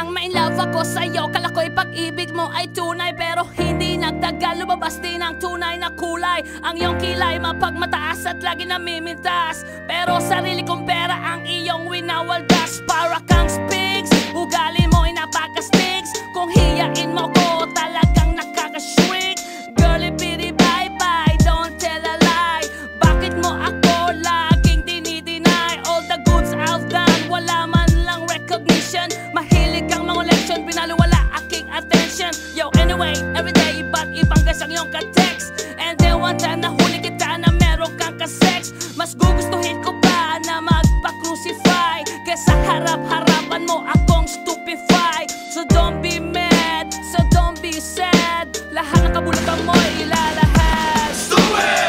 Nang ma-inlove ako sa'yo, kala ko'y pag-ibig mo ay tunay, pero hindi nagtagal, lumabas din ang tunay na kulay. Ang iyong kilay mapagmataas at lagi namimintas, pero sarili kong pera ang iyong winawaldas. Para kang spigs, ugali mo'y napaka-stigs. Kung hiyain mo ko, talagang nakaka-shrink. Girlie bitty bye-bye, don't tell a lie. Bakit mo ako laging dinideny? All the goods I've done, wala man lang recognition. Mahilig kang mga leksyon, binaliwala aking attention. Yo, anyway, everyday, iba't ibang guys ang iyong ka-text. And then one time nahuli kita na meron kang ka-sex. Mas gugustuhin ko pa na magpa-crucify kesa harap-harapan mo akong stupefy. So don't be mad, so don't be sad. Lahat ng kabulutan mo'y ilalahad. Stupid!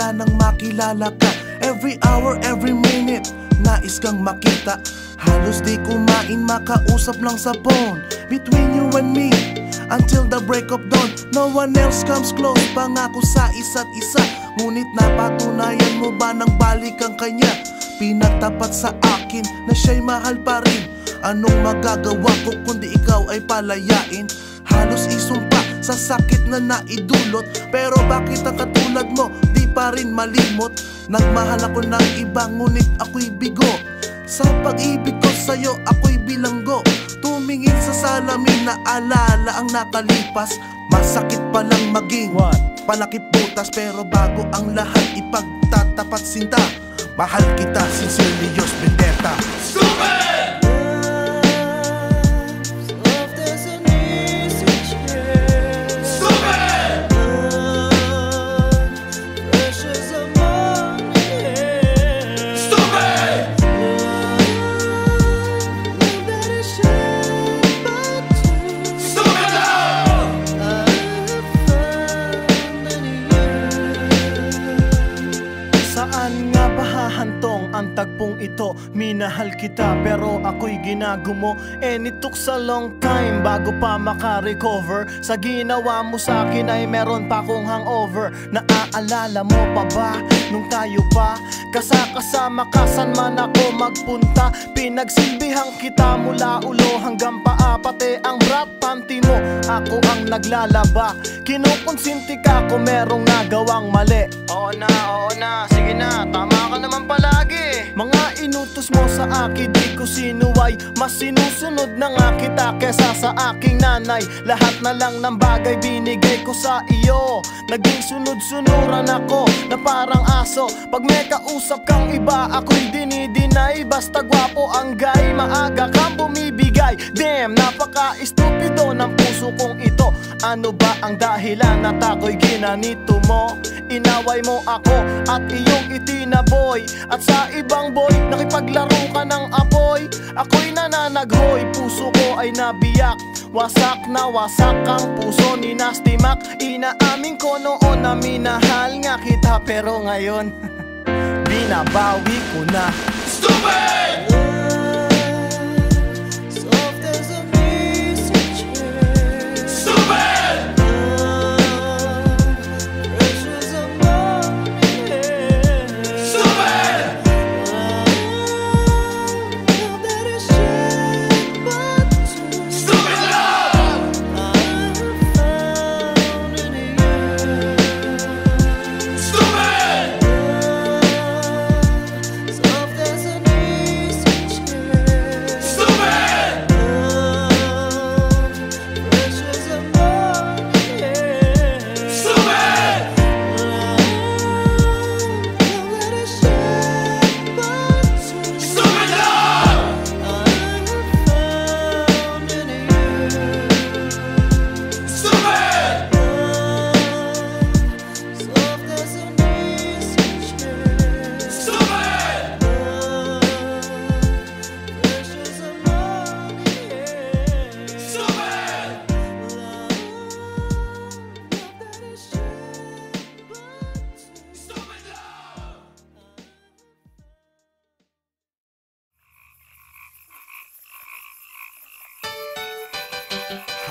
Nang makilala ka, every hour, every minute, nais kang makita. Halos di kumain, makausap lang sa phone. Between you and me, until the break of dawn. No one else comes close, pangako sa isa't isa. Ngunit napatunayan mo ba nang balik ang kanya? Pinagtapat sa akin na siya'y mahal pa rin. Anong magagawa ko kundi ikaw ay palayain? Halos isumpa sa sakit na naidulot, pero bakit ang katulad mo di pa rin malimot? Nagmahal ako ng iba ngunit ako'y bigo. Sa pag-ibig ko sa'yo ako'y bilanggo. Tumingin sa salamin na alala ang nakalipas. Masakit palang maging palakip butas, pero bago ang lahat ipagtatapat sinta. Mahal kita, sincerely yours, Vendetta. Stupid! Saan nga ba hahantong ang tagpong ito? Minahal kita pero ako'y ginagumo. And it took a long time bago pa maka-recover. Sa ginawa mo sa'kin ay meron pa akong hangover. Naaalala mo pa ba nung tayo pa kasama ka, saan man ako magpunta? Pinagsilbihan kita mula ulo hanggang paa, pati ang bra panty mo ako ang naglalaba. Kinukonsinti ka kung merong nagawang mali. Oo na, sige na, tama ka naman palagi. Mga inutos mo sa akin di ko sinuway. Mas sinusunod na nga kita kesa sa aking nanay. Lahat na lang ng bagay binigay ko sa iyo. Naging sunod-sunuran ako na parang aso. Pag may kausap kang iba ako'y dinidinay. Basta gwapo ang guy, maaga kang bumibigay. Damn, napaka-estupido ng puso kong ito. Ano ba ang dahilan at ako'y ginanito mo? Inaway mo ako at iyong itinaboy. At sa ibang boy, nakipaglaro ka ng apoy. Ako'y nananaghoy, puso ko ay nabiyak. Wasak na wasak ang puso ni Nasty Mac. Inaamin ko noon na minahal nga kita, pero ngayon binabawi ko na. Stupid!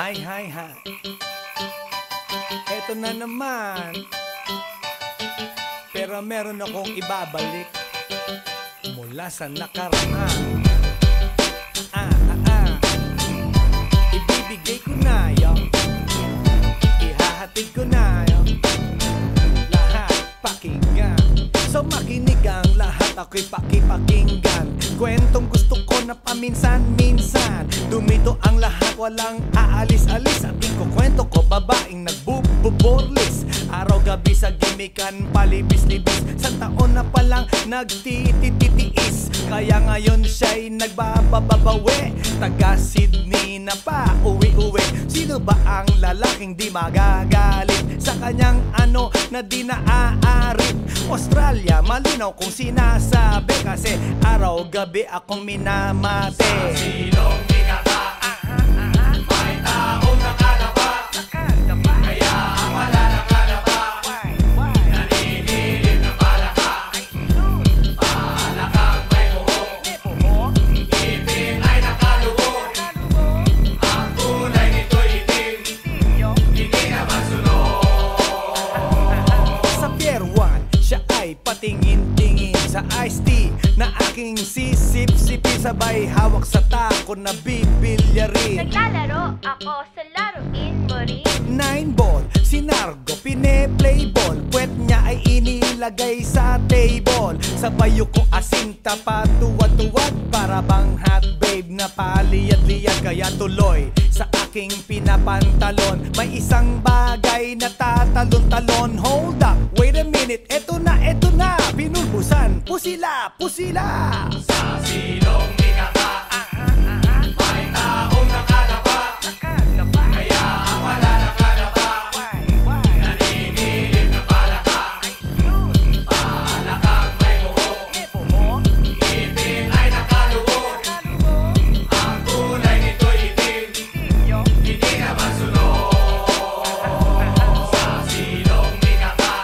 Hi. Eto na naman. Pero meron akong ibabalik mula sa nakaraan. Ibibigay ko na yun, ihahatid ko na yun, lahat pakinggan. So makinig ang lahat, ako'y pakipakinggan. Kwentong gusto ko na paminsan-minsan. Dumito ang lahat, walang aalis-alis. At ikukwento ko, babaeng nagbububorlis. Araw-gabi sa gimikan, palibis-libis. Sa taon na palang nagtititiis. Kaya ngayon siya'y nagbababawi. Taga Sydney na pa, uwi-uwi. Sino ba ang lalaking di magagalit sa kanyang ano na di naaarit? Australia, malinaw kung sinasabi, kasi araw-gabi akong minamate. Sa silong bigata, may taong nakalaba, kaya ang wala nakalaba, naninilig na palaka. Palakang may buhok, ngipin ay nakalubog, ang kulay nito'y itim, hindi na masunog. Sa Pier 1, siya ay patingin-tingin sa iced tea na aking sisip-sipin. Sabay hawak sa tako na bibilyarin. Naglalaro ako sa laruin mo rin. 9-ball, si Nargo pine-playball. Puwet niya ay inilagay sa table. Sabay ko asinta patuwad-tuwad, para bang hot babe na paliyad-liyad. Kaya tuloy sa aking pinapantalon may isang bagay na tatalon-talon. Hold up, wait a minute, eto na, pinulbusan, pusila. Sa silong bigata, may taong nakalaba, kaya ang wala nakalaba, naninilig na palaka. Palakang may buhok, ngipin ay nakalubog, ang kulay nito'y itim, hindi na masunog. Sa silong bigata,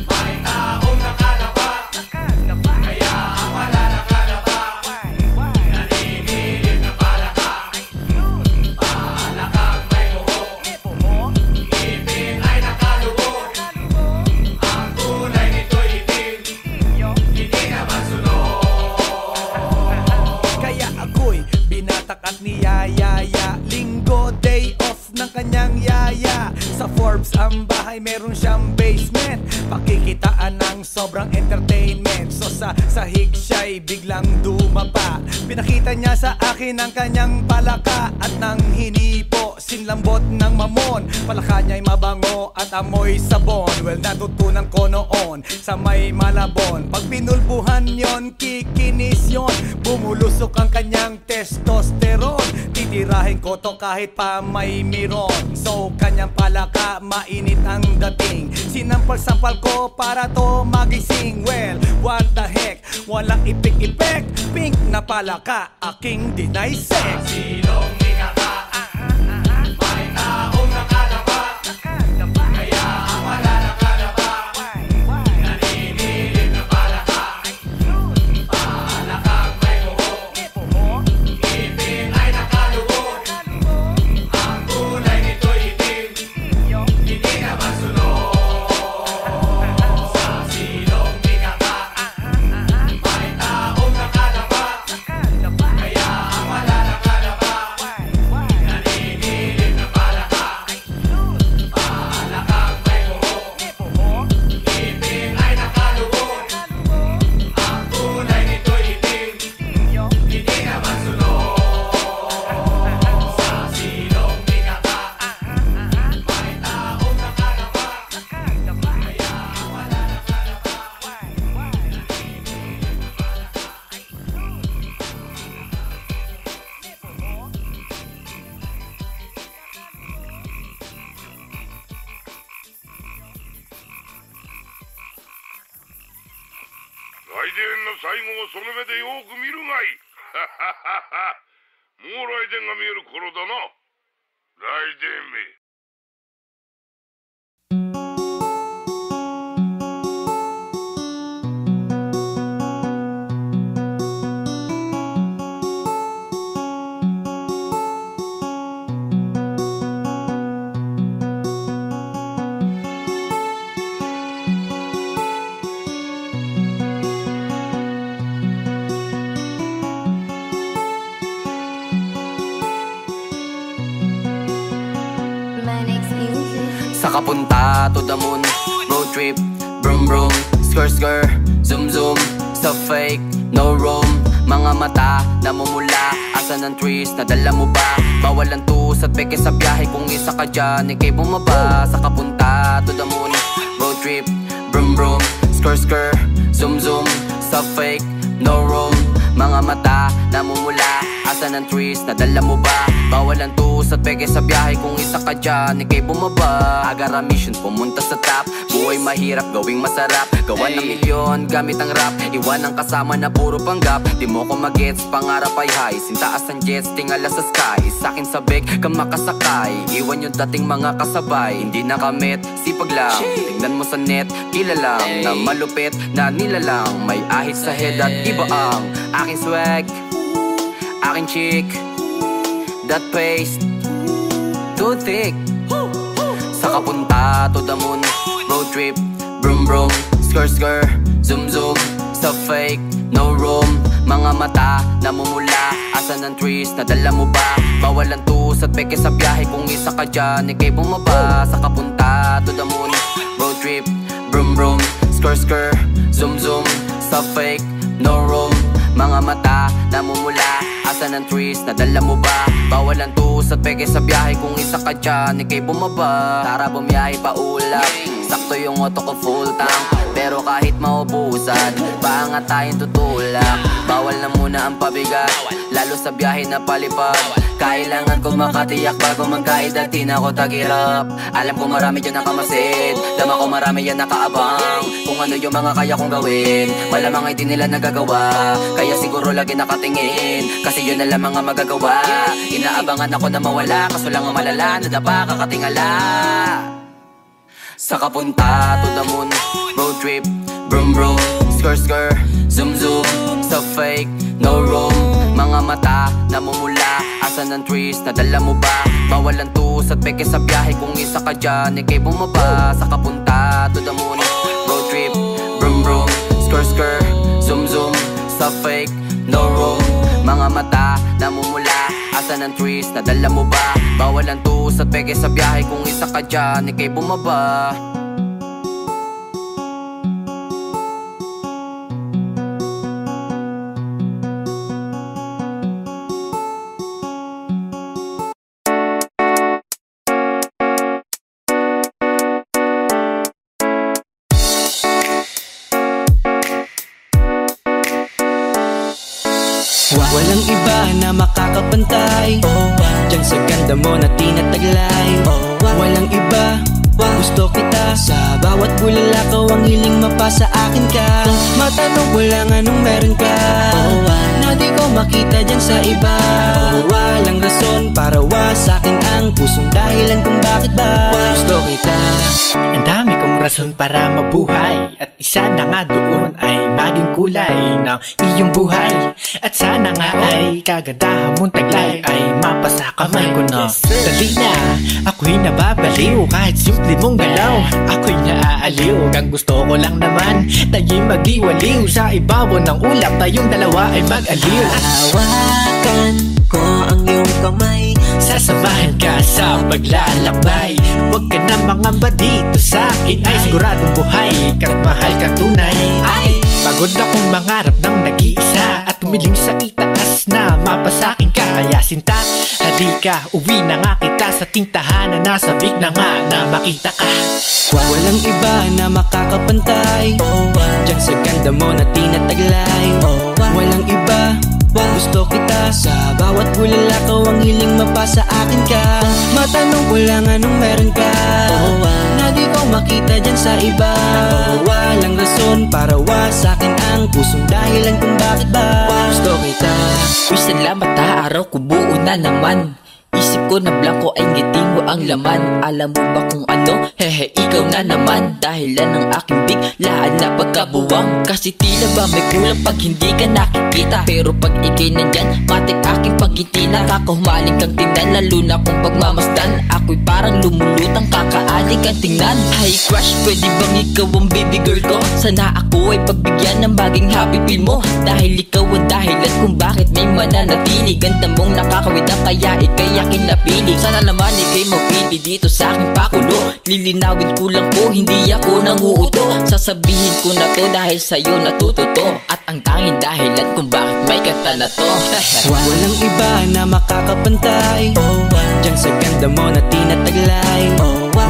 may taong nakalaba, kaya ang wala nakalaba, naninilig na palaka. Palakang may buhok, ngipin ay nakalubog, ang kulay nito'y itim, hindi na masunog. Kaya ako'y binatak at niyayaya. Linggo, day off ng kanyang yaya. Sa Forbes ang bahay, meron siyang basement. Pakikitaan ng sobrang entertainment. So sa sahig siya'y biglang dumapa. Pinakita niya sa akin ang kanyang palaka. At nang hinipo, sinlambot ng mamon. Palaka niya'y mabango at amoy sabon. Well, natutunan ko noon sa may Malabon. Pag pinulbuhan yon, kikinis yon. Bumulusok ang kanyang testosterone. Titirahin ko to kahit pa may miron. So kanyang palaka, mainit ang dating. Sinampal-sampal ko para to magising. Well, what the heck, walang ipik-ipek. Pink na palaka, aking dinaysek. Silong bigata, may taong nakalaba, kaya ang wala nakalaba, naninilig na palaka. Palakang may buhok, ngipin ay nakalubog, ang kulay nito'y itim, hindi na masunog. Sa silong bigata, may taong nakalaba, kaya ang wala nakalaba, naninilig na palaka. Palakang may buhok, ngipin ay nakalubog, ang kulay nito'y itim, hindi na masunog. Sa silong bigata, may taong nakalaba, kaya ang wala nakalaba, naninilig na palaka.来電の最後をその目でよく見るがいい。もう来電が見える頃だな。来電め。My next music. Saka punta to the moon, road trip, brum brum, skr skr, zoom zoom, sa fake, no room. Mga mata namumula, asan ang trees, nadala mo ba? Bawal ang tus at peke sa biyahe, kung isa ka dyan, ikay bumaba. Saka punta to the moon, road trip, brum brum, skr skr, zoom zoom, sa fake, no room. Mga mata namumula, asan ang trees, nadala mo ba? Bawal ang tus at peke sa biyahe, kung isa ka dyan, ikay bumaba. Agara mission, pumunta sa top, buhay mahirap, gawing masarap. Gawa ng milyon, gamit ang rap, iwan ang kasama na puro panggap. Di mo ko magets, pangarap ay high, sintaas ang jets, tingala sa sky. Sa'kin sabik, ka makasakay, iwan yung dating mga kasabay. Hindi nakamit, sipag lang, tingnan mo sa net, kilalang na malupit na nilalang. May ahit sa head at iba ang aking swag, aking chick, that paste, too thick. Saka punta to the moon, road trip, brum brum, skr skr, zoom zoom, sa fake, no room. Mga mata namumula, asan ang trees, nadala mo ba? Bawal ang tus at peke sa biyahe, kung isa ka dyan, ikay bumaba. Saka punta to the moon, road trip, brum brum, skr skr, zoom zoom, sa fake, no room. Mga mata namumula, asan ang trees, nadala mo ba? Bawal ang tus at peke sa biyahe, kung isa ka dyan, ikay bumaba. Tara bumiyahe pa ulap, sakto yung auto ko full tank. Pero kahit maubusan, paangat tayong tutulak. Bawal na muna ang pabigat, lalo sa biyahe na palipad. Kailangan ko makatiyak bago magkaid at di na ako tagirap. Alam ko marami dyan nakamasid, dama ko marami yan nakaabang. Kung ano yung mga kaya kong gawin, malamang ay di nila nagagawa. Kaya siguro lagi nakatingin, kasi yun na lang mga magagawa. Inaabangan ako na mawala, kaso lang ang malala, nadapa kakatingala. Saka punta to the moon, road trip, brum brum, skr skr, zoom zoom, sa fake, no room. Mga mata namumula, asan ang trees, nadala mo ba? Bawal ang tus at peke sa biyahe, kung isa ka dyan, ikay bumaba. Saka punta to the moon, road trip, brum brum, skr skr, zoom zoom, sa fake, no room. Mga mata namumula, asan ang trees, nadala mo ba? Bawal ang tus at peke sa biyahe, kung isa ka dyan, ikay bumaba. Walang iba na makakapantay, diyan sa ganda mo na tinataglay. Walang iba, gusto kita. Sa bawat bulalakaw ang hiling mapasa akin ka. Matanong ko lang anong meron ka, na di ko makita dyan sa iba. Walang rason para wasakin ang pusong dahilan kung bakit ba gusto kita. Ang dami kong rason para mabuhay, at isa na nga doon ay maging kulay ng iyong buhay. At sana nga ay kagandahan mong taglay ay mapasa kamay ko na. Dali na, ako'y nababaliw, kahit simple mong galaw, ako'y naaaliw. Ang gusto ko lang naman, tayo'y magdiwaliw. Sa ibabaw ng ulap, tayong dalawa ay mag-aliw. Hawakan ko ang iyong kamay, sasamahan ka sa paglalakbay. Huwag ka na mangamba dito sa akin, ay siguradong buhay ka't mahal ka tunay. Ay, pagod akong mangarap ng nag-iisa, at tumiling sa itaas na mapasakin ka. Kaya sinta, halika, uwi na nga kita sa tintahan na nasabik na nga na makita ka. Walang iba na makakapantay, diyan sa ganda mo na tinataglay. Walang iba, gusto kita. Sa bawat bulalakaw ang hiling mapasa akin ka. Matanong ko lang anong meron ka, na di ko makita dyan sa iba. Walang rason para wasakin ang pusong dahilan kung bakit ba gusto kita. Uy, salamat ha, araw ko buo na naman. Isip ko na blanco ay ngiti mo ang laman. Alam mo ba kung ano? Hehe, ikaw na naman. Dahilan ng aking biglaan na pagkabuwang. Kasi tila ba may kulang pag hindi ka nakikita. Pero pag ikay nandyan, matik aking pagkiti. Nakakahumaling kang tingnan, lalo na kung pagmamasdan. Ako'y parang lumulutang kakaan. pwede kang tingnan. Hi crush, pwede bang ikaw ang baby girl ko? Sana ako ay pagbigyan ng baging happy feel mo, dahil ikaw ang dahilan kung bakit may mananatili. Ganda mong nakakawita kaya ikay akin napili. Sana naman ikay mapili dito sa aking pakulo. Lilinawin ko lang po, hindi ako nanguuto. Sasabihin ko na to dahil sa'yo natututo, at ang tanging dahilan kung bakit may kanta na to. Walang iba na makakapantay diyan sa ganda mo na tinataglay.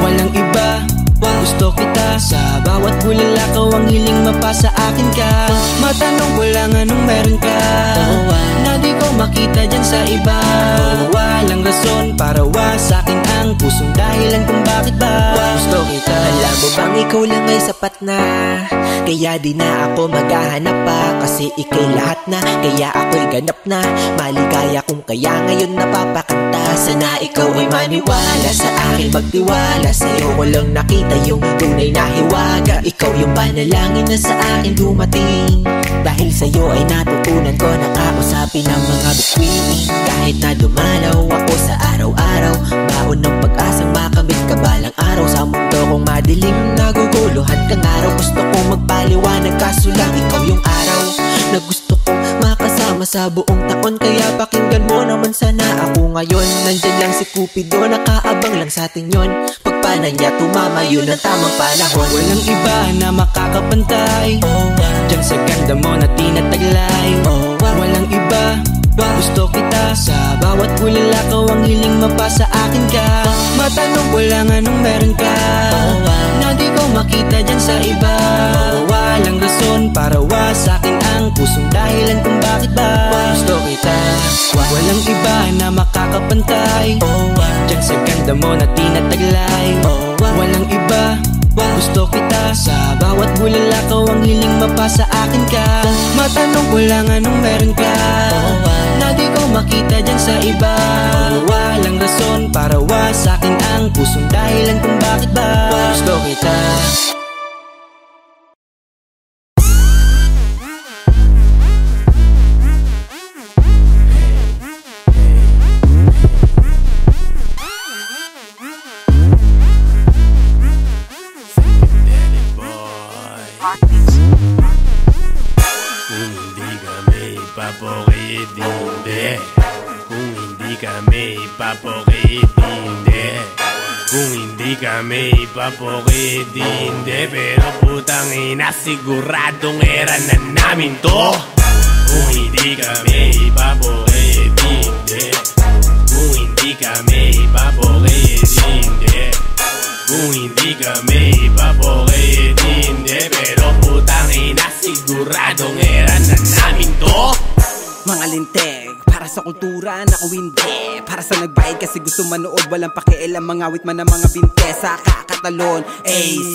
Walang iba, gusto kita. Sa bawat bulalakaw ang hiling mapasa akin ka. Matanong ko lang anong meron ka na di ko makita dyan sa iba. Walang rason para wasakin ang pusong dahilan kung bakit ba gusto kita. Alam mo bang ikaw lang ay sapat na, kaya di na ako maghahanap pa. Kasi ikay lahat na, kaya ako'y ganap na. Maligaya kung kaya ngayon napapakanta. Sana ikaw ay maniwala sa akin, magtiwala. Sa'yo ko lang nakita yung tunay na hiwaga. Ikaw yung panalangin na sa akin dumating. Dahil sa'yo ay natutunan ko na kausapin ang mga bituin. Kahit na dumalaw ako sa araw-araw, baon ng pag-asang makamit ka balang araw. Sa mundo kong madilim, naguguluhan kang araw. Gusto kong magpaliwanag kaso lang ikaw yung araw na gusto kong makasama sa buong taon. Kaya pakinggan mo naman sana ako ngayon. Nandyan lang si Cupido, nakaabang lang sa atin yun. Pagpana niya tumama, yun ang tamang panahon. Walang iba na makakapantay diyan sa ganda mo na tinataglay. Walang iba, gusto kita. Sa bawat bulalakaw ang hiling mapasa akin ka. Matanong ko lang anong meron ka na di ko makita dyan sa iba. Walang rason para wasakin ang pusong dahilan kung bakit ba gusto kita. Walang iba na makakapantay diyan sa ganda mo na tinataglay. Walang iba, gusto kita. Sa bawat bulalakaw ang hiling mapasa akin ka. Matanong ko lang anong meron ka na di ko makita dyan sa iba. Walang rason para wasakin ang pusong dahilan kung bakit ba gusto kita. Kung hindi kami ipapokitindi, pero putang ina siguradong era na namin to. Kung hindi kami ipapokitindi, kung hindi kami ipapokitindi, kung hindi kami ipapokitindi, pero putang ina siguradong era na namin to. Mga linteg, para sa kultura na hindi, para sa nagbayad kasi gusto manood, walang pakialam, mangawit man ang mga binte sa kakatalon.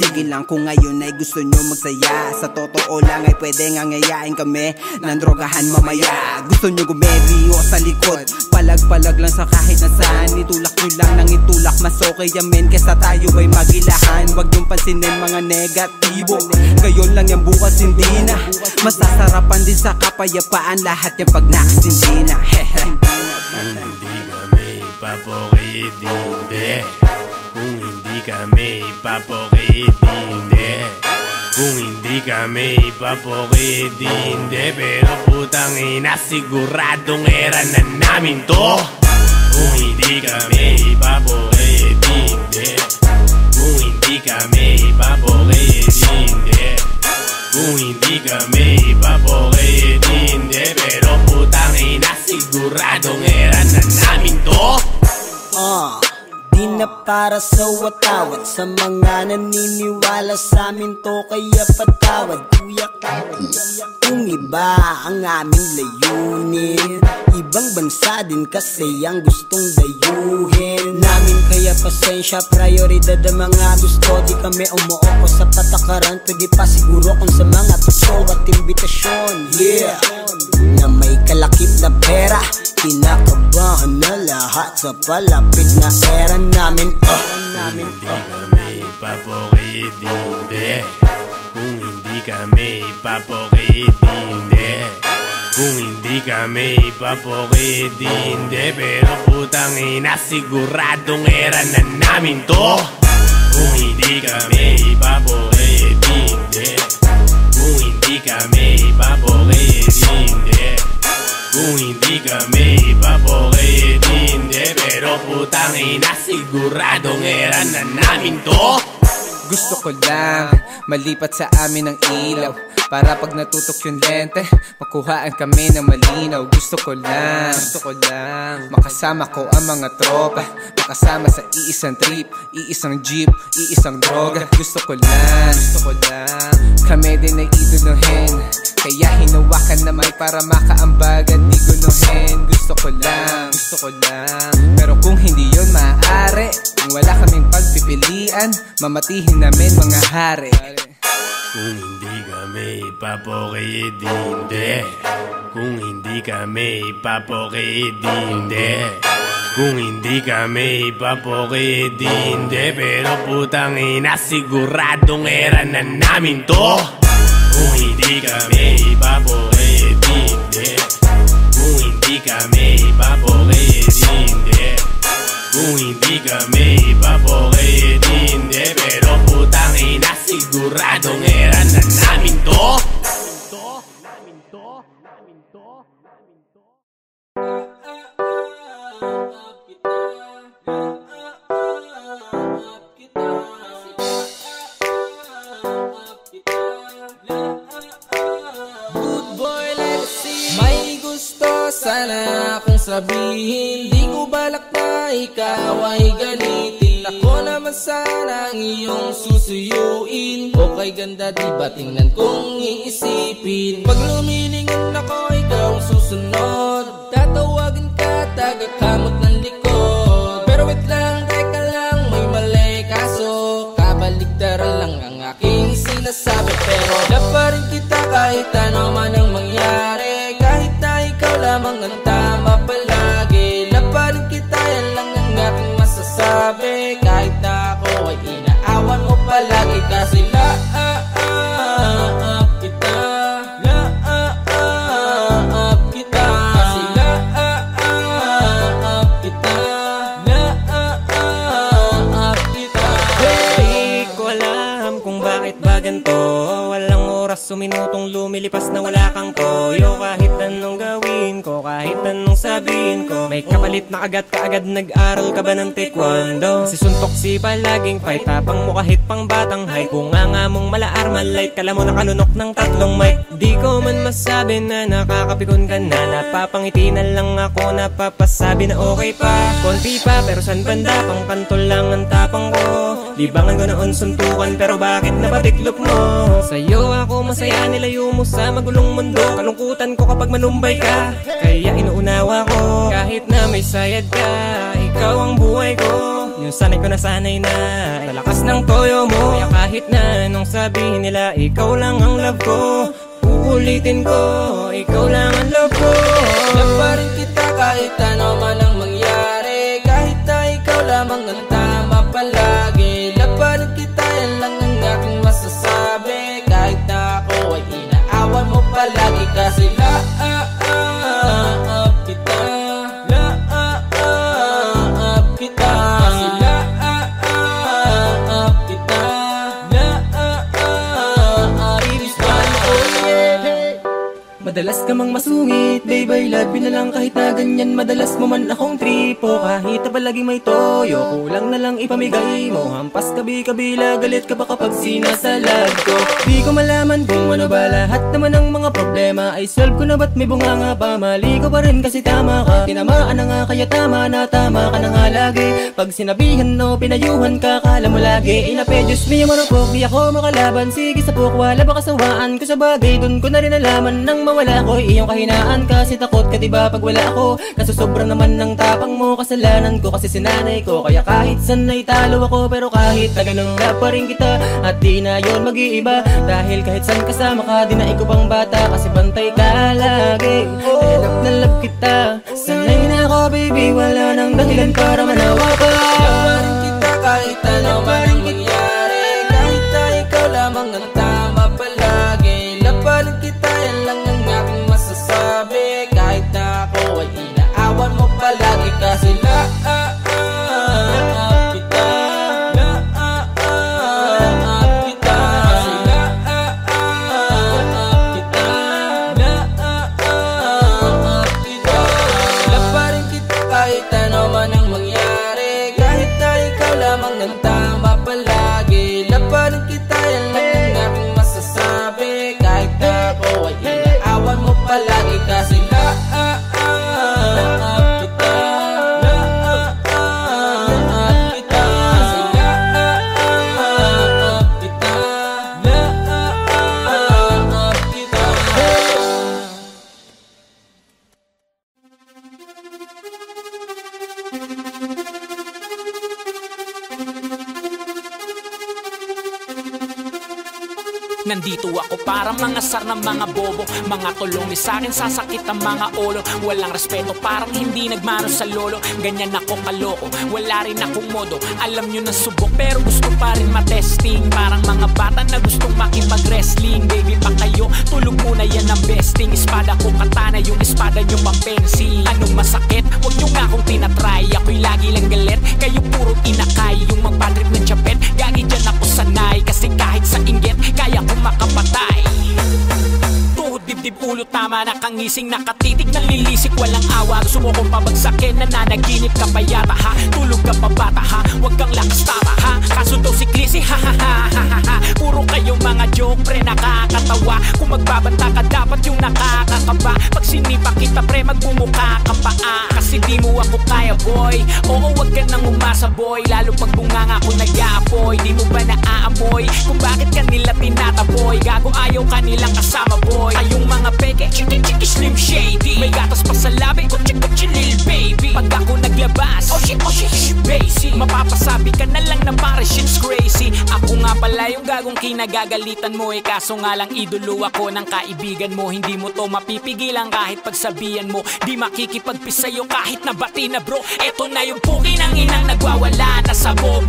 Sige lang kung ngayon ay gusto nyo magsaya, sa totoo lang ay pwede ngangayain kami ng drogahan mamaya. Gusto nyo gumebi o sa likod, palag-palag lang sa kahit nasaan, itulak nyo lang nang itulak, mas okay yamen kesa tayo ay magilahan. Wag nyong pansinin mga negatibo, gayon lang yung bukas hindi na, masasarapan din sa kapayapaan lahat yung pag nakasindi na. Kung hindi kami ipapokitindi, kung hindi kami ipapokitindi, kung hindi kami ipapokitindi, pero putang ina siguradong era na namin to. Kung hindi kami ipapokitindi, kung hindi kami ipapokitindi, kung hindi kami ipapokitindi, pero putang ina siguradong era na namin to. Di na para sa watawat, sa mga naniniwala sa amin to, kaya patawad kuya. Kung iba ang aming layunin, ibang bansa din kasi ang gustong dayuhin namin, kaya pasensya, prioridad ang mga gusto. Di kami umuoko sa patakaran, pwede pa siguro kung sa mga tuso at imbitasyon. Yeah, na may kalakip na pera, kinakabahan na lahat sa palapit na era namin. Kung hindi kami ipapokitindi, kung hindi kami ipapokitindi, kung hindi kami ipapokitindi, pero putang ina siguradong era na namin to. Kung hindi kami ipapokitindi, kung hindi kami ipapokitindi, kung hindi kami ipapokitindi, pero putang ina siguradong era na namin to. Gusto ko lang malipat sa amin ng ilaw, para pag natutok yung lente, makuhaan kami ng malinaw. Gusto ko lang makasama ko ang mga tropa, makasama sa iisang trip, iisang jeep, iisang droga. Gusto ko lang kami din ay iduluhin, kaya hinawakan na may para makaambag at di guluhin. Gusto ko lang pero kung hindi yun maaari, kung wala kaming pagpipilian, mamatihin namin mga hari. Kung hindi kami ipapokitindi, kung hindi kami ipapokitindi, kung hindi kami ipapokitindi, pero putang ina siguradong era na namin to. Kung hindi kami ipapokitindi, kung hindi kami ipapokitindi, kung hindi kami ipapokitindi, pero putang ina siguradong era na namin to. May gusto sana akong sabihin, di ko balak na ikaw ay galitin. Ako naman sana ang iyong susuyuin. Okay ganda diba tingnan kong iisipin. Pag lumilingon ako ikaw ang susunod, tatawagin ka tagakamot ng likod. Pero wait lang, teka lang, may mali kaso kabaligtaran lang ang aking sinasabi. Pero dapat rin kita kahit ano man ang mangyari, kahit na ikaw lamang ang tama palagi. Laparin kita, yan lang ang aking masasabi, kahit na ako ay inaawan mo palagi. Kasi laap kita, laap kita, kasi laap kita, laap kita. Di ko alam kung bakit ba ganito, walang oras suminutong lumilipas na wala kang toyo. Kahit anong gawin ko, kahit anong sabihin ko, may kapalit na kaagad nag-aral ka ba ng taekwondo? Si suntok si palaging fight, tapang mo kahit pang batang height. Kung nga mong malaar malight, kala mo nakalunok ng tatlong mic. Di ko man masabi na nakakapikon ka na, napapangiti na lang ako, napapasabi na okay pa. Konti pa pero san banda, pang kanto lang ang tapang ko. Libangan ko noon suntukan, pero bakit napatiklop mo? Sa'yo ako masaya, nilayo mo sa magulong mundo. Kalungkutan ko kapag manumbay ka, kaya inuunawa ko. Kahit na may sayad ka, ikaw ang buhay ko. Yung sanay ko na sanay na, sa lakas ng toyo mo. Kaya kahit na anong sabihin nila, ikaw lang ang love ko. Uulitin ko, ikaw lang ang love ko. Laparin kita kahit ano man ang mangyari, kahit na ikaw lamang ang tama palagi. Laparin kita, yan lang ang aking masasabi, kahit na ako ay inaawan mo palagi. Kasi laap kita, laap kita, kasi laap kita, laap kita. Madalas ka mang masungit, babe I love you na lang kahit na ganyan. Madalas mo man akong tripo, kahit na palagi may toyo, kulang na lang ipamigay mo. Hampas kabi-kabila, galit ka ba kapag sinasalag ko? Di ko malaman kung ano ba, lahat naman ng mga problema ay solve ko na, ba't may bunganga pa? Mali ko pa rin kasi tama ka, tinamaan na nga kaya tama na, tama ka na nga lagi. Pag sinabihan no, pinayuhan ka, kala mo lagi inape, Diyos mo yung marupok, di ako makalaban. Sige sa pok, wala ba kasawaan ko sa bagay, dun ko na rin alaman nang mawala ko iyong kahinaan. Kasi takot ka diba pag wala ako, kaso sobrang naman ng tapang mo. Kasalanan ko kasi sinanay ko, kaya kahit saan ay talo ako, pero kahit na ganun na pa rin kita, at di na yun mag-iiba. Dahil kahit saan kasama ka, di na ikaw pang bata, kasi bantay ka lagi. Love na love kita, sanay na ako baby, wala nang dahilan para manawa pa. Laparin kita kahit ano man ang mangyari, kahit na ikaw lamang ang tama palagi. Laparin kita, yan lang ang aking masasabi, kahit na ako ay inaawan mo palagi. Kasi laap kita, laap pa rin kita, yan lang ang aking masasabi. Kahit na ako ay inaawan mo palagi kasi Nandito ako para mga sar ng mga bobo, mga tulong ni sa'kin sasakit ang mga ulo. Walang respeto parang hindi nagmano sa lolo. Ganyan ako kaloko, wala rin akong modo. Alam nyo na subok pero gusto pa rin matesting. Parang mga bata na gustong makipag-wrestling. Baby pa kayo, tulog muna yan ang besting. Espada ko katana, yung espada nyo pang pensi. Anong masakit? Huwag nyo nga akong tinatry. Ako'y lagi lang galit, kayo puro inakay. Yung magpadrip ng chapet, gagi dyan ako sanay. Kasi kahit sa inggit, kaya ko makapatay. Tuhod, dibdib, ulo, tama na kangising, nakatitig, nalilisik, walang awa. Gusto mo kong pabagsakin, nananaginip ka pa yata ha. Tulog ka pa bata ha, huwag kang lakas tama ha. Kaso daw si Clissy ha ha ha ha ha ha. Puro kayong mga joke pre, nakakatawa. Kung magbabanta ka dapat yung nakakakaba. Pag sinipa kita pre, magbumuka ka pa kasi di mo ako kaya boy. Oo, wag ka nang umasa boy, lalo pag bunganga ako nag-aapoy. Di mo ba naaamoy kung bakit kanila tinataboy? Gago ayaw kanilang kasama boy. Kayong mga peke, chiki chiki slim shady. May gatas pa sa labi, kutsi kutsi lil baby. Pag ako naglabas, oh shit basic. Mapapasabi ka na lang na pare shit's crazy. Ako nga pala yung gagong kinagagalitan mo kaso nga lang idolo ako ng kaibigan mo. Hindi mo to mapipigilan kahit pagsabihan mo. Di makikipagpis sa'yo kahit nabati na bro. Eto na yung puki ng inang nagwawala. Nasabog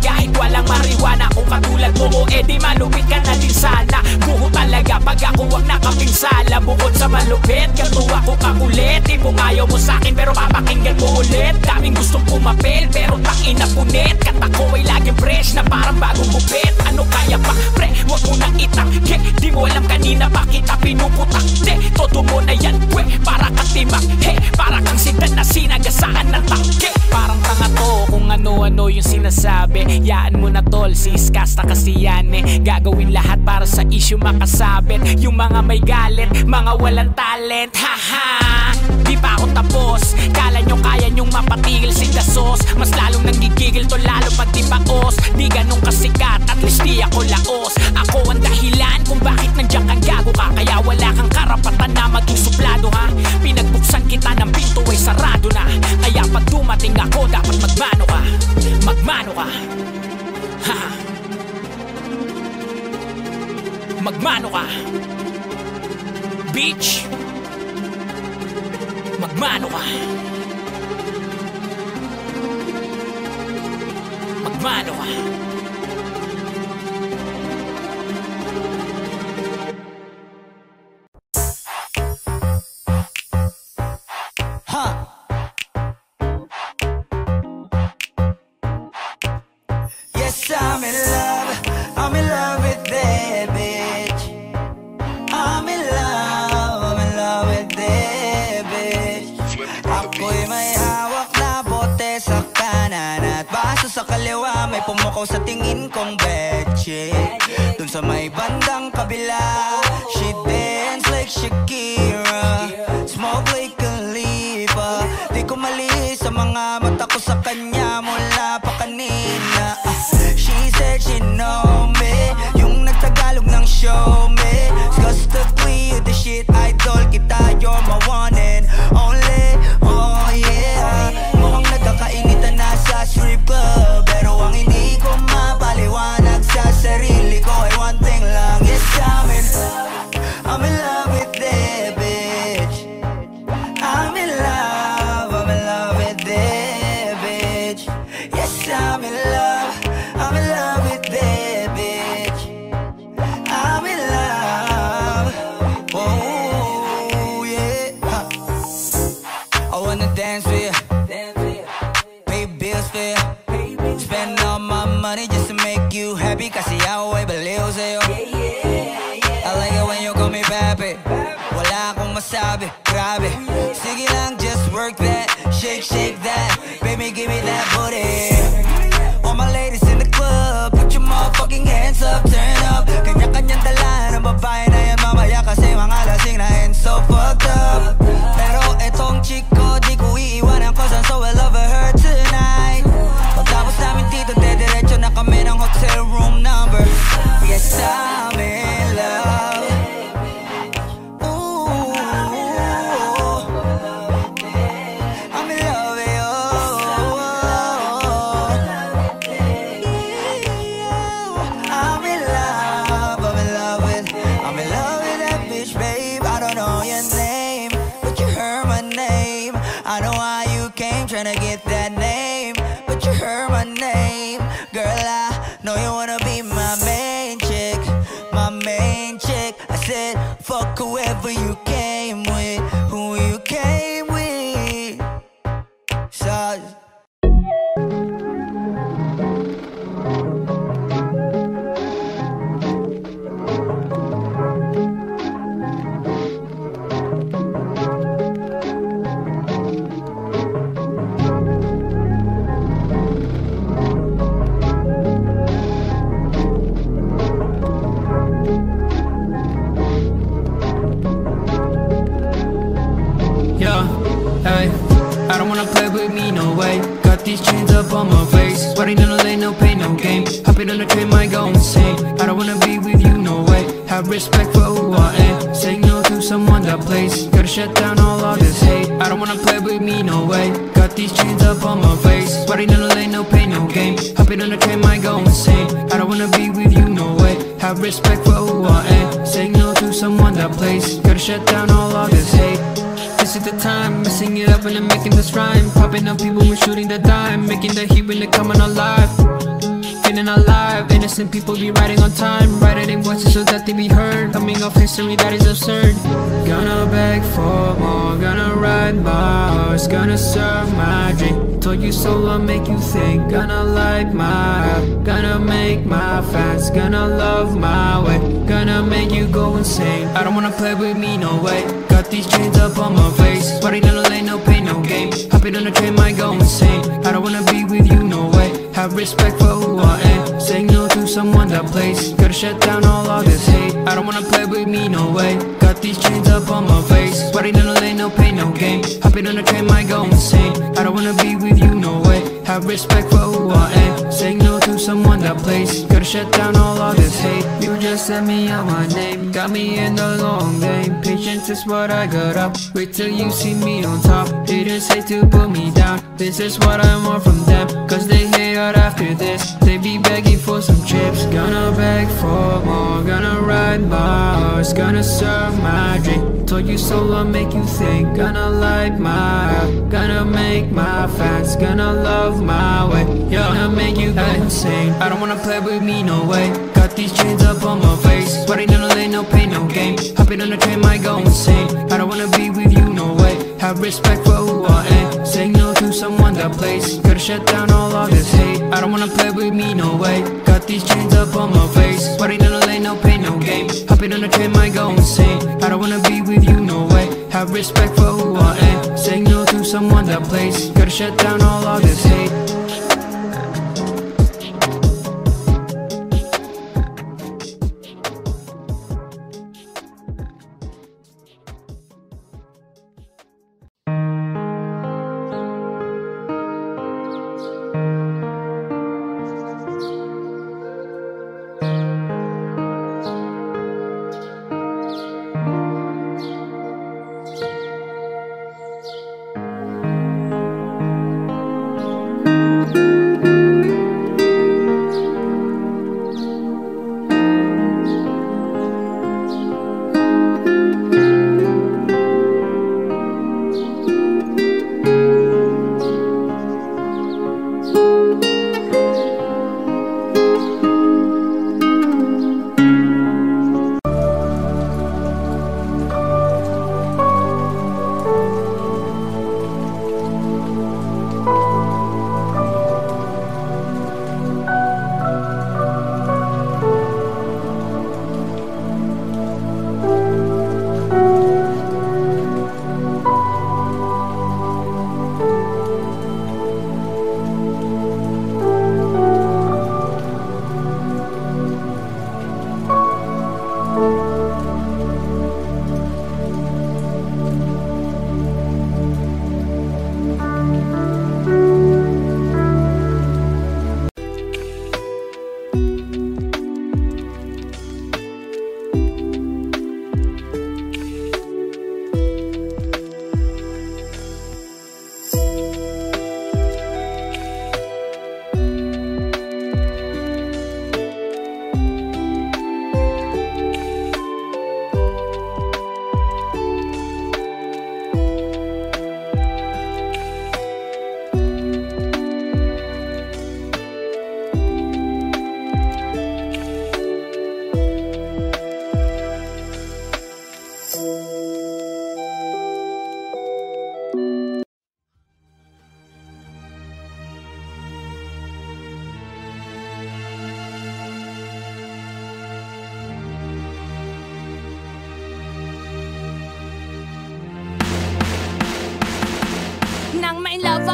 kahit walang mariwana. Kung katulad mo di malupit ka na din sana. Buho talaga pag ako ang nakapinsala. Bukod sa malupit, ganto ako kakulit. Tipong ayaw mo sa'kin pero papakinggan mo ulit. Daming gustong pumapel pero takin na punit. Kata ko ay laging fresh na parang bagong bupit. Ano kaya pa pre, wag mo nang itangke. Di mo alam kanina pa kita pinuputak. Todo mo na yan pwe, para kang timak. Para kang sidan na sinagasaan ng tangke. Parang tanga to kung ano-ano yung sinasabi. Yaan mo na tol, sis kasta kasi yan Gagawin lahat para sa issue makasabit. Yung mga may galit, mga walang talent. Haha, di pa ako tapos. Kala nyo kaya nyong mapatigil si Dasos. Mas lalong nanggigigil to lalo pag di baos. Di ganun kasikat, at least di ako laos. Ako ang dahilan kung bakit nandiyan kang gago ka. Kaya wala kang karapatan na maging suplado ha. Pinagbuksan kita ng pinto ay sarado na. Kaya pag dumating ako dapat magmano ka. Magmano ka. Haha, magmano ka, bitch. Magmano ka. Magmano ka. Yes, I'm in love with that bitch. I'm in love with that bitch. Ako'y may hawak na bote sa kanan at baso sa kaliwa. May pumukaw sa tingin kong betche. Dun sa may bandang kabila, she dance like Shakira, smoke like Khalifa. Di ko mali sa mga mata ko sa kanya mula pa kanina. She said she know me, yung nagtagalog ng show me. Disgustingly you the shit idol kita, you're my one and only. Oh yeah, mukhang nagkakainitan na sa strip club, pero ang hindi ko mapaliwanag sa sarili ko ay one thing lang. Yes, I'm in love with that bitch. I'm in love with that bitch. Yes, I'm in love with that bitch. I'm in love. Oh yeah. I wanna dance with you, pay bills for you, spend all my money just to make you happy. Kasi ako ay baliw sa'yo. I like it when you call me papi. Wala akong masabi, grabe. Sige lang, just work that, shake that. Baby, give me that booty. All my ladies in the club, put your motherfucking Yes, I'm in love. Ooh, I'm in love with you. I'm in love with that bitch, babe. I don't know your name, but you heard my name. I know why you came, tryna get that name, but you heard my name. Girl, I know you wanna be my main chick, my main chick. I said, fuck whoever you came with, who you came with. So Yeah, hey, I don't wanna play with me, no way. Got these chains up on my face, sweating in the lane, no pain, no game. Hopping on the train, might go insane. I don't wanna be with you, no way. Have respect for who I am. Saying no to someone that plays, gotta shut down all of this hate. I don't wanna play with me, no way. Got these chains up on my face, sweating in the lane, no pain, no game. Hopping on the train, might go insane. I don't wanna be with you, no way. Have respect for who I am. Saying no to someone that plays, gotta shut down all of this hate. This is the time, messing it up and I'm making this rhyme. Popping up people, we're shooting the dime. Making the heat when they're coming alive. Feeling alive, innocent people be riding on time. Writing in voices so that they be heard. Coming off history that is absurd. Gonna beg for more, gonna ride my horse. Gonna serve my drink, told you so I'll make you think. Gonna light my up, gonna make my fans. Gonna love my way, gonna make you go insane. I don't wanna play with me, no way. Got these chains up on my face, sweating in the lane, no pain, no game. Hopping on the train, might go insane. I don't wanna be with you, no way. Have respect for who I am. Saying no to someone that plays, gotta shut down all of this hate. I don't wanna play with me, no way. Got these chains up on my face, sweating in the lane, no pain, no game. Hopping on the train, might go insane. I don't wanna be with you, no way. Have respect for who I am. Saying no to someone that plays, gotta shut down all of this hate. You just sent me out my name, got me in the long game. Patience is what I got up, wait till you see me on top. Haters hate to put me down, this is what I want from them. Cause they hate out after this, they be begging for some chips. Gonna beg for more, gonna ride my horse. Gonna serve my drink, told you so I'll make you think. Gonna light my up, gonna make my fans. Gonna love my way, yeah. Gonna make you go insane. I don't wanna play with me, no way. Got these chains up on my face, sweating in the lane, no pain, no game. Hopping on the train, might go insane. I don't wanna be with you, no way. Have respect for who I am. Saying no to someone that plays, gotta shut down all of this hate. I don't wanna play with me, no way. Got these chains up on my face, sweating in the lane, no pain, no game. Hopping on the train, might go insane. I don't wanna be with you, no way. Have respect for who I am. Saying no to someone that plays, gotta shut down all of this hate.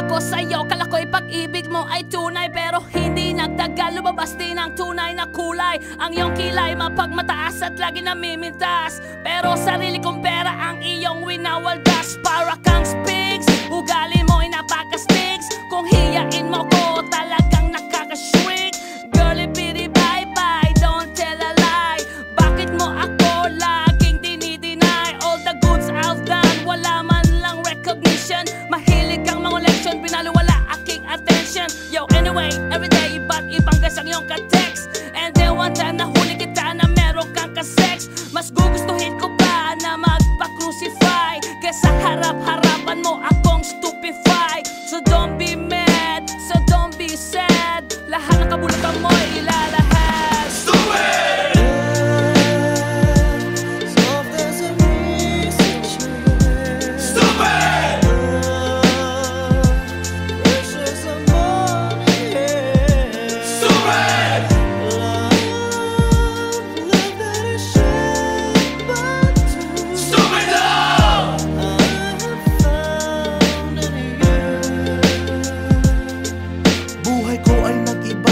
ako sa'yo, kala ko'y pag-ibig mo ay tunay, pero hindi nagtagal, lumabas din ang tunay na kulay. Ang iyong kilay mapagmataas at lagi namimintas, pero sarili kong pera ang iyong winawaldas. Para kang spigs, ugali mo'y napaka-stigs. Kung hiyain mo ko, talagang nakaka-shrink. Girlie bitty bye-bye, don't tell a lie. Bakit mo ako laging dinideny? All the goods I've done, wala man lang recognition. Mahilig kang mga leksyon, pinaliwala aking attention. Yo, anyway, everyday iba't ibang gas ang iyong ka-text. And then one time nahuli kita na meron kang ka-sex. Mas gugustuhin ko pa na magpa-crucify kesa harap-harapan mo akong stupefy. So don't be mad, so don't be sad. Lahat ng kabulutan mo'y ilalahad. Stupid!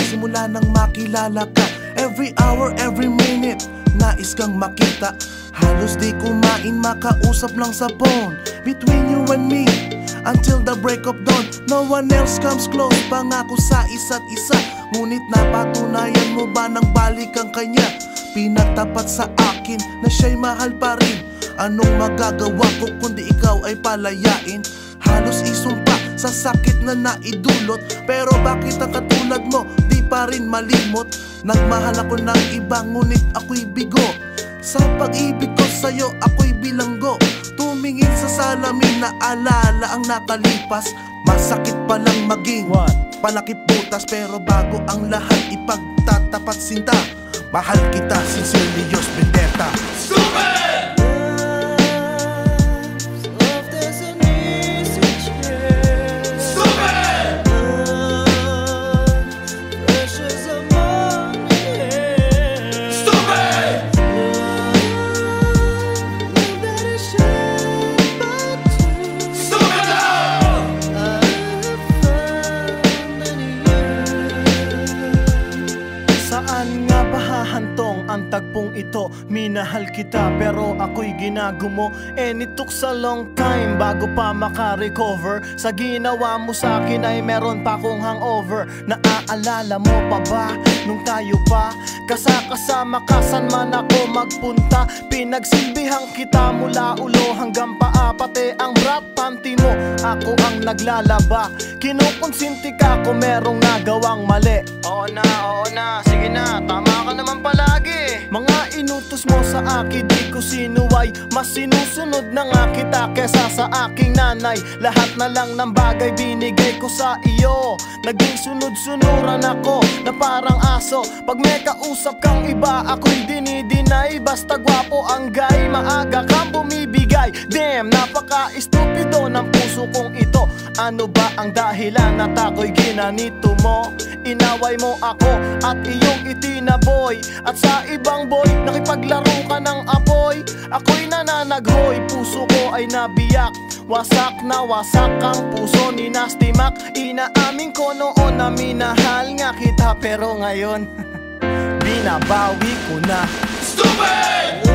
Simula nang makilala ka, every hour, every minute, nais kang makita. Halos di kumain, makausap lang sa phone. Between you and me, until the break of dawn. No one else comes close, pangako sa isa't isa. Ngunit napatunayan mo ba nang balik ang kanya? Pinagtapat sa akin na siya'y mahal pa rin. Anong magagawa ko kundi ikaw ay palayain? Halos isumpa sa sakit na naidulot, pero bakit ang katulad mo di pa rin malimot? Nagmahal ako ng iba ngunit ako'y bigo. Sa pag-ibig ko sa'yo ako'y bilanggo. Tumingin sa salamin na alala ang nakalipas. Masakit palang maging palakip butas, pero bago ang lahat ipagtatapat sinta. Mahal kita, sincerely yours, Vendetta. Stupid! Ang tagpong ito, minahal kita pero ako'y ginagumo. And it took a long time bago pa maka-recover. Sa ginawa mo sa akin ay meron pa akong hangover. Naaalala mo pa ba nung tayo pa kasama ka, saan man ako magpunta? Pinagsilbihan kita mula ulo hanggang paa, pati ang bra panty mo ako ang naglalaba. Kinukonsinti ka kung merong nagawang mali. Oo na, sige na, tama ka naman palagi. Mga inutos mo sa akin di ko sinuway. Mas sinusunod na nga kita kesa sa aking nanay. Lahat na lang ng bagay binigay ko sa iyo. Naging sunod-sunuran ako na parang aso. Pag may kausap kang iba ako'y dinidinay. Basta gwapo ang guy, maaga kang bumibigay. Damn, napaka-estupido ng puso kong ito. Ano ba ang dahilan at ako'y ginanito mo? Inaway mo ako at iyong itinaboy. At sa ibang boy, nakipaglaro ka ng apoy. Ako'y nananaghoy, puso ko ay nabiyak. Wasak na wasak ang puso ni Nasty Mac. Inaamin ko noon na minahal nga kita, pero ngayon binabawi ko na. Stupid!